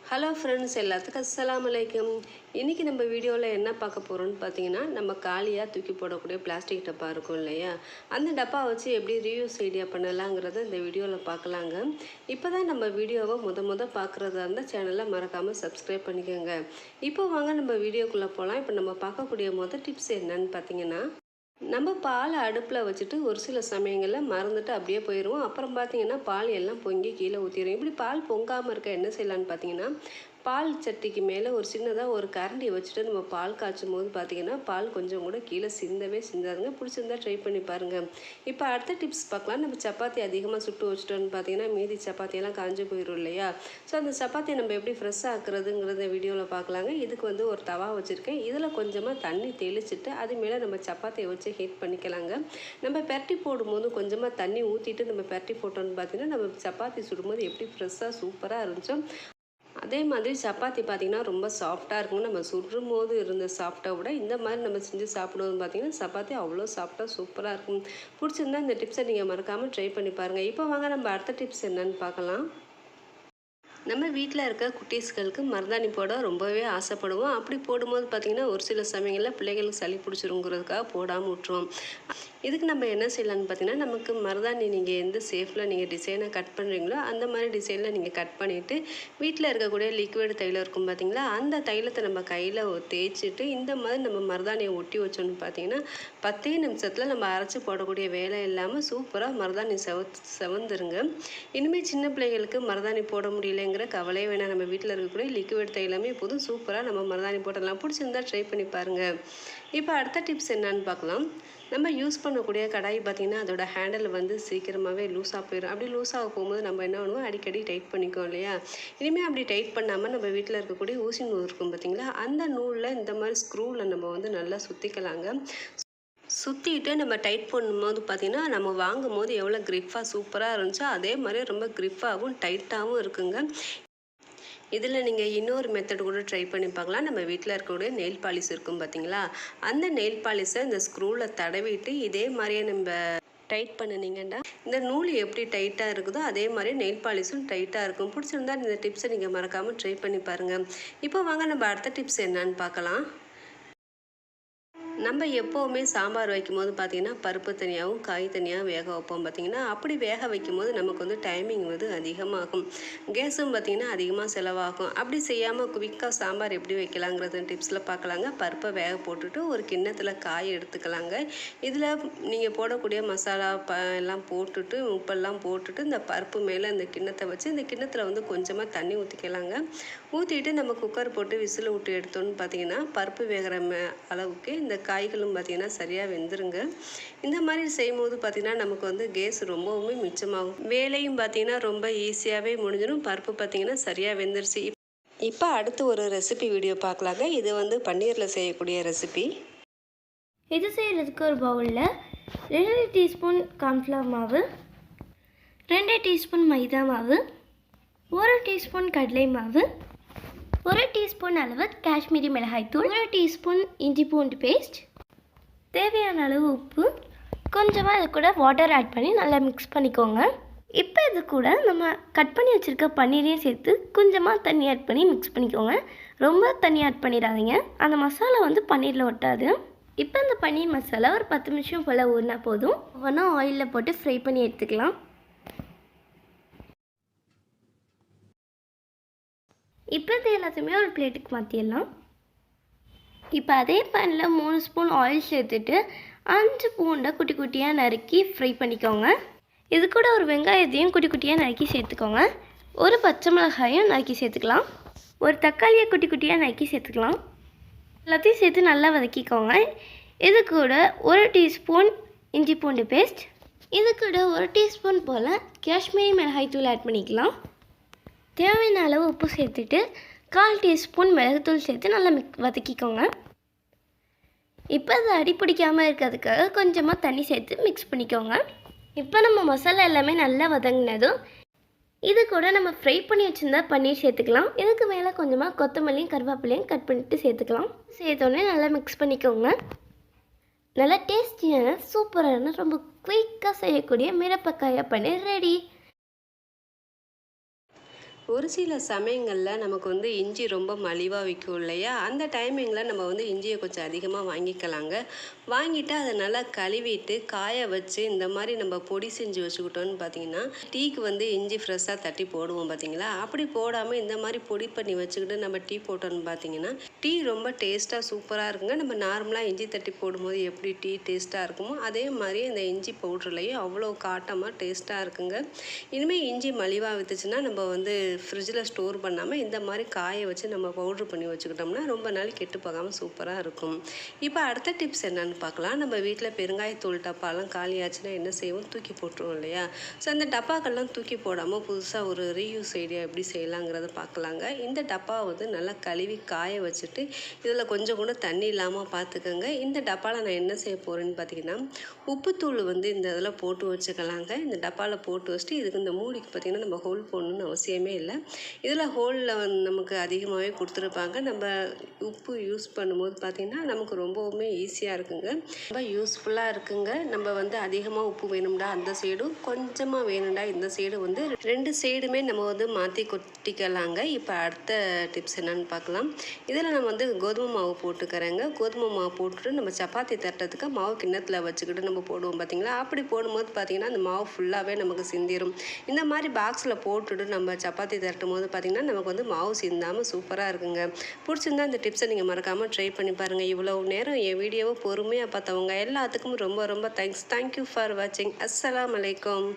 Hello friends, எல்லாத்துக்கும் அஸ்ஸலாமு அலைக்கும். இன்றைக்கி நம்ம வீடியோவில் என்ன பார்க்க போகிறோம்னு பார்த்தீங்கன்னா, நம்ம காலியாக தூக்கி போடக்கூடிய பிளாஸ்டிக் டப்பா இருக்கும் இல்லையா, அந்த டப்பா வச்சு எப்படி ரீயூஸ் ஐடியா பண்ணலாங்கிறத இந்த வீடியோவில் பார்க்கலாங்க. இப்போ தான் நம்ம வீடியோவை முத பார்க்குறதா இருந்தால் சேனலை மறக்காமல் சப்ஸ்கிரைப் பண்ணிக்கோங்க. இப்போ வாங்க நம்ம வீடியோக்குள்ளே போகலாம். இப்போ நம்ம பார்க்கக்கூடிய டிப்ஸ் என்னன்னு பார்த்தீங்கன்னா, நம்ம பாலை அடுப்பில் வச்சுட்டு ஒரு சில சமயங்களில் மறந்துட்டு அப்படியே போயிடுவோம். அப்புறம் பார்த்தீங்கன்னா பால் எல்லாம் பொங்கி கீழே ஊற்றிடும். இப்படி பால் பொங்காமல் இருக்க என்ன செய்யலான்னு பார்த்தீங்கன்னா, பால் சட்டிக்கு மேலே ஒரு சின்னதாக ஒரு கரண்டியை வச்சுட்டு நம்ம பால் காய்ச்சும் போது பார்த்தீங்கன்னா பால் கொஞ்சம் கூட கீழே சிந்தாதுங்க. பிடிச்சிருந்தா ட்ரை பண்ணி பாருங்கள். இப்போ அடுத்த டிப்ஸ் பார்க்கலாம். நம்ம சப்பாத்தி அதிகமாக சுட்டு வச்சுட்டோன்னு பார்த்தீங்கன்னா மீதி சப்பாத்தியெல்லாம் காஞ்சு போயிடும் இல்லையா. ஸோ அந்த சப்பாத்தியை நம்ம எப்படி ஃப்ரெஷ்ஷாக ஆக்குறதுங்கிறத வீடியோவில் பார்க்கலாங்க. இதுக்கு ஒரு தவா வச்சுருக்கேன். இதில் கொஞ்சமாக தண்ணி தெளிச்சுட்டு அது மேலே நம்ம சப்பாத்தியை வச்சு ஹீட் பண்ணிக்கலாங்க. நம்ம பெரட்டி போடும்போது கொஞ்சமாக தண்ணி ஊற்றிட்டு நம்ம பெரட்டி போட்டோன்னு பார்த்தீங்கன்னா நம்ம சப்பாத்தி சுடும்போது எப்படி ஃப்ரெஷ்ஷாக சூப்பராக இருந்துச்சோ அதே மாதிரி சப்பாத்தி பார்த்திங்கன்னா ரொம்ப சாஃப்டாக இருக்கும். நம்ம சுடும் போது இருந்த சாஃப்டை விட இந்த மாதிரி நம்ம செஞ்சு சாப்பிடுவோம் பார்த்திங்கன்னா சப்பாத்தி அவ்வளோ சாஃப்டாக சூப்பராக இருக்கும். பிடிச்சிருந்தா இந்த டிப்ஸை நீங்கள் மறக்காமல் ட்ரை பண்ணி பாருங்கள். இப்போ வாங்க நம்ம அடுத்த டிப்ஸ் என்னன்னு பார்க்கலாம். நம்ம வீட்டில் இருக்க குட்டீஸ்களுக்கு மருதாணி போட ரொம்பவே ஆசைப்படுவோம். அப்படி போடும்போது பார்த்திங்கன்னா ஒரு சில சமயங்களில் பிள்ளைகளுக்கு சளி பிடிச்சிருங்கிறதுக்காக போடாமல் விட்டுருவோம். இதுக்கு நம்ம என்ன செய்யலான்னு பார்த்தீங்கன்னா, நமக்கு மருதாணி நீங்கள் எந்த ஷேப்பில் நீங்கள் டிசைனை கட் பண்ணுறீங்களோ அந்த மாதிரி டிசைனில் நீங்கள் கட் பண்ணிவிட்டு வீட்டில் இருக்கக்கூடிய லிக்விட் தைலம் இருக்கும் பார்த்திங்களா, அந்த தைலத்தை நம்ம கையில் தேய்ச்சிட்டு இந்த மாதிரி நம்ம மருதாணியை ஒட்டி வச்சோன்னு பார்த்தீங்கன்னா 10 நிமிஷத்தில் நம்ம அரைச்சி போடக்கூடிய வேலை இல்லாமல் சூப்பராக மருதாணி செவந்துருங்க. இனிமேல் சின்ன பிள்ளைகளுக்கு மருதாணி போட முடியலைங்கிற கவலையே வேணாம். நம்ம வீட்டில் இருக்கக்கூடிய லிக்விட் தைலமே போதும், சூப்பராக நம்ம மருதாணி போடலாம். பிடிச்சிருந்தா ட்ரை பண்ணி பாருங்கள். இப்போ அடுத்த டிப்ஸ் என்னன்னு பார்க்கலாம். நம்ம யூஸ் பண்ணக்கூடிய கடாய் பார்த்திங்கன்னா அதோட ஹேண்டில் சீக்கிரமாகவே லூஸாக போயிடும். அப்படி லூஸாக போகும்போது நம்ம என்ன பண்ணுவோம், அடிக்கடி டைட் பண்ணிக்குவோம் இல்லையா. இனிமேல் அப்படி டைட் பண்ணாமல் நம்ம வீட்டில் இருக்கக்கூடிய ஊசி நூல் இருக்கும் பார்த்திங்களா, அந்த நூலில் இந்த மாதிரி ஸ்க்ரூவில் நம்ம நல்லா சுற்றிக்கலாங்க. சுற்றிட்டு நம்ம டைட் பண்ணும்போது பார்த்திங்கன்னா நம்ம வாங்கும் போது எவ்வளோ க்ரிப்பாக சூப்பராக இருந்துச்சோ அதே மாதிரி ரொம்ப க்ரிப்பாகவும் டைட்டாகவும் இருக்குங்க. இதில் நீங்கள் இன்னொரு மெத்தட் கூட ட்ரை பண்ணி பார்க்கலாம். நம்ம வீட்டில் இருக்கக்கூடிய நெயில் பாலிஷ் இருக்கும் பார்த்திங்களா, அந்த நெயில் பாலிஷை இந்த ஸ்க்ரூவில் தடவிட்டு இதே மாதிரியே நம்ம டைட் பண்ணினீங்கன்னா இந்த நூல் எப்படி டைட்டாக இருக்குதோ அதே மாதிரி நெயில் பாலிஷும் டைட்டாக இருக்கும். பிடிச்சிருந்தா இந்த டிப்ஸை நீங்கள் மறக்காமல் ட்ரை பண்ணி பாருங்கள். இப்போ வாங்க நம்ம அடுத்த டிப்ஸ் என்னன்னு பார்க்கலாம். நம்ம எப்போவுமே சாம்பார் வைக்கும்போது பார்த்திங்கன்னா பருப்பு தனியாகவும் காய் தனியாக வேக வைப்போம் பார்த்திங்கன்னா. அப்படி வேக வைக்கும்போது நமக்கு டைமிங் அதிகமாகும், கேஸும் பார்த்திங்கன்னா அதிகமாக செலவாகும். அப்படி செய்யாமல் குவிக்காக சாம்பார் எப்படி வைக்கலாங்கிறது டிப்ஸில் பார்க்கலாங்க. பருப்பை வேக போட்டுட்டு ஒரு கிண்ணத்தில் காய் எடுத்துக்கலாங்க. இதில் நீங்கள் போடக்கூடிய மசாலா எல்லாம் போட்டுட்டு உப்பெல்லாம் போட்டுட்டு இந்த பருப்பு மேலே இந்த கிண்ணத்தை வச்சு இந்த கிண்ணத்தில் கொஞ்சமாக தண்ணி ஊற்றிக்கலாங்க. ஊற்றிட்டு நம்ம குக்கர் போட்டு விசில் விட்டு எடுத்தோன்னு பார்த்திங்கன்னா பருப்பு வேகிற அளவுக்கு இந்த காய்களும் பார்த்திங்கன்னா சரியாக வெந்துருங்க. இந்த மாதிரி செய்யும்போது பார்த்திங்கன்னா நமக்கு கேஸ் ரொம்பவுமே மிச்சமாகும். வேலையும் பார்த்திங்கன்னா ரொம்ப ஈஸியாகவே முடிஞ்சிடும். பருப்பு பார்த்திங்கன்னா சரியாக வெந்துருச்சு. இப்போ அடுத்து ஒரு ரெசிபி வீடியோ பார்க்கலாங்க. இது பன்னீரில் செய்யக்கூடிய ரெசிபி. இது செய்கிறதுக்கு ஒரு பவுலில் 2 டீஸ்பூன் கார்ன்ஃப்ளவர் மாவு, 2 டீஸ்பூன் மைதா மாவு, 1 டீஸ்பூன் கடலை மாவு, 1 டீஸ்பூன் அளவு காஷ்மீரி மிளகாய்த்தூள், 1 டீஸ்பூன் இஞ்சி பூண்டு பேஸ்ட், தேவையான அளவு உப்பு, கொஞ்சமாக இது கூட வாட்டர் ஆட் பண்ணி நல்லா மிக்ஸ் பண்ணிக்கோங்க. இப்போ இது கூட நம்ம கட் பண்ணி வச்சுருக்க பன்னீரையும் சேர்த்து கொஞ்சமாக தண்ணி ஆட் பண்ணி மிக்ஸ் பண்ணிக்கோங்க. ரொம்ப தண்ணி ஆட் பண்ணிடாதீங்க, அந்த மசாலா பன்னீரில் ஒட்டாது. இப்போ இந்த பன்னீர் மசாலா ஒரு 10 நிமிஷம் போல் ஊறினா போதும். ஒவ்வொன்றா ஆயிலில் போட்டு ஃப்ரை பண்ணி எடுத்துக்கலாம். இப்போ இது எல்லாத்தையுமே ஒரு பிளேட்டுக்கு மாற்றிடலாம். இப்போ அதே பேனில் 3 ஸ்பூன் ஆயில் சேர்த்துட்டு 5 பூண்டை குட்டி குட்டியாக நறுக்கி ஃப்ரை பண்ணிக்கோங்க. இது கூட ஒரு வெங்காயத்தையும் குட்டி குட்டியாக நறுக்கி சேர்த்துக்கோங்க. ஒரு பச்சை மிளகாயும் நறுக்கி சேர்த்துக்கலாம். ஒரு தக்காளியை குட்டி குட்டியாக நறுக்கி சேர்த்துக்கலாம். எல்லாத்தையும் சேர்த்து நல்லா வதக்கிக்கோங்க. இது கூட 1 டீஸ்பூன் இஞ்சி பூண்டு பேஸ்ட், இது கூட 1 டீஸ்பூன் போல் காஷ்மீரி மிளகாய்த்தூள் ஆட் பண்ணிக்கலாம். தேவையான அளவு உப்பு சேர்த்துட்டு 1/4 டீஸ்பூன் மிளகுத்தூள் சேர்த்து நல்லா வதக்கிக்கோங்க. இப்போ அது அடி பிடிக்காமல் இருக்கிறதுக்காக கொஞ்சமாக தண்ணி சேர்த்து மிக்ஸ் பண்ணிக்கோங்க. இப்போ நம்ம மசாலா எல்லாமே நல்லா வதங்கினதும் இது கூட நம்ம ஃப்ரை பண்ணி வச்சுருந்தா பன்னீர் சேர்த்துக்கலாம். இதுக்கு மேலே கொஞ்சமாக கொத்தமல்லியும் கருவேப்பிலையும் கட் பண்ணிட்டு சேர்த்துக்கலாம். சேர்த்தோடனே நல்லா மிக்ஸ் பண்ணிக்கோங்க. நல்லா டேஸ்டியான சூப்பரான ரொம்ப குயிக்காக செய்யக்கூடிய மிரப்பக்காயா பன்னீர் ரெடி. ஒரு சில சமயங்களில் நமக்கு வந்து இஞ்சி ரொம்ப மலிவாக விற்கும் இல்லையா, அந்த டைமிங்கில் நம்ம வந்து இஞ்சியை கொஞ்சம் அதிகமாக வாங்கிக்கலாங்க. வாங்கிட்டு அதை நல்லா கழுவிட்டு காய வச்சு இந்த மாதிரி நம்ம பொடி செஞ்சு வச்சுக்கிட்டோன்னு பார்த்தீங்கன்னா, டீக்கு வந்து இஞ்சி ஃப்ரெஷ்ஷாக தட்டி போடுவோம் பார்த்தீங்களா, அப்படி போடாமல் இந்த மாதிரி பொடி பண்ணி வச்சுக்கிட்டு நம்ம டீ போட்டோன்னு பார்த்தீங்கன்னா டீ ரொம்ப டேஸ்ட்டாக சூப்பராக இருக்குங்க. நம்ம நார்மலாக இஞ்சி தட்டி போடும்போது எப்படி டீ டேஸ்ட்டாக இருக்குமோ அதே மாதிரி இந்த இஞ்சி பவுட்ருலையும் அவ்வளோ காட்டமாக டேஸ்ட்டாக இருக்குங்க. இனிமேல் இஞ்சி மலிவாக விற்றுச்சுன்னா நம்ம வந்து ஃப்ரிட்ஜில் ஸ்டோர் பண்ணாமல் இந்த மாதிரி காய வச்சு நம்ம பவுட்ரு பண்ணி வச்சுக்கிட்டோம்னா ரொம்ப நாள் கெட்டு போகாமல் சூப்பராக இருக்கும். இப்போ அடுத்த டிப்ஸ் என்னென்னு பார்க்கலாம். நம்ம வீட்டில் பெருங்காயத்தூள் டப்பாலாம் காலியாச்சுன்னா என்ன செய்வோம், தூக்கி போட்டுருவோம் இல்லையா. ஸோ அந்த டப்பாக்கள்லாம் தூக்கி போடாமல் புதுசாக ஒரு ரீயூஸ் ஐடியா எப்படி செய்யலாங்கிறத பார்க்கலாங்க. இந்த டப்பா வந்து நல்லா கழுவி காய வச்சுட்டு இதில் கொஞ்சம் கூட தண்ணி இல்லாமல் பார்த்துக்கோங்க. இந்த டப்பாவில் நான் என்ன செய்ய போகிறேன்னு பார்த்தீங்கன்னா, உப்புத்தூள் வந்து இந்த இதில் போட்டு வச்சுக்கலாங்க. இந்த டப்பாவில் போட்டு வச்சுட்டு இதுக்கு இந்த மூடிக்கு பார்த்திங்கன்னா நம்ம ஹோல் போடணுன்னு அவசியமே இல்லை. இதில் ஹோலில் நமக்கு அதிகமாகவே கொடுத்துருப்பாங்க. நம்ம உப்பு யூஸ் பண்ணும்போது பார்த்திங்கன்னா நமக்கு ரொம்பவுமே ஈஸியாக இருக்குங்க, ரொம்ப யூஸ்ஃபுல்லாக இருக்குங்க. நம்ம வந்து அதிகமாக உப்பு வேணும்டா அந்த சைடும், கொஞ்சமாக வேணும்டா இந்த சைடு வந்து 2 சைடுமே நம்ம வந்து மாற்றி கொட்டிக்கலாங்க. இப்போ அடுத்த டிப்ஸ் என்னென்னு பார்க்கலாம். இதில் நம்ம வந்து கோதுமை மாவு போட்டுக்கிறேங்க. கோதுமை மாவு போட்டுட்டு நம்ம சப்பாத்தி தட்டுறதுக்கு மாவு கிண்ணத்தில் வச்சுக்கிட்டு நம்ம போடுவோம் பார்த்திங்களா, அப்படி போடும்போது பார்த்திங்கன்னா அந்த மாவு ஃபுல்லாகவே நமக்கு சிந்திரும். இந்த மாதிரி பாக்ஸில் போட்டுட்டு நம்ம சப்பாத்தி தட்டும் போது பார்த்திங்கன்னா நமக்கு வந்து மாவு சிந்தாமல் சூப்பராக இருக்குங்க. பிடிச்சிருந்தா இந்த டிப்ஸை நீங்கள் மறக்காமல் ட்ரை பண்ணி பாருங்கள். இவ்வளோ நேரம் என் வீடியோவை பொறுமையாக பார்த்தவங்க எல்லாத்துக்கும் ரொம்ப ரொம்ப தேங்க்ஸ். தேங்க்யூ ஃபார் வாட்சிங். அஸ்ஸலாமு அலைக்கும்.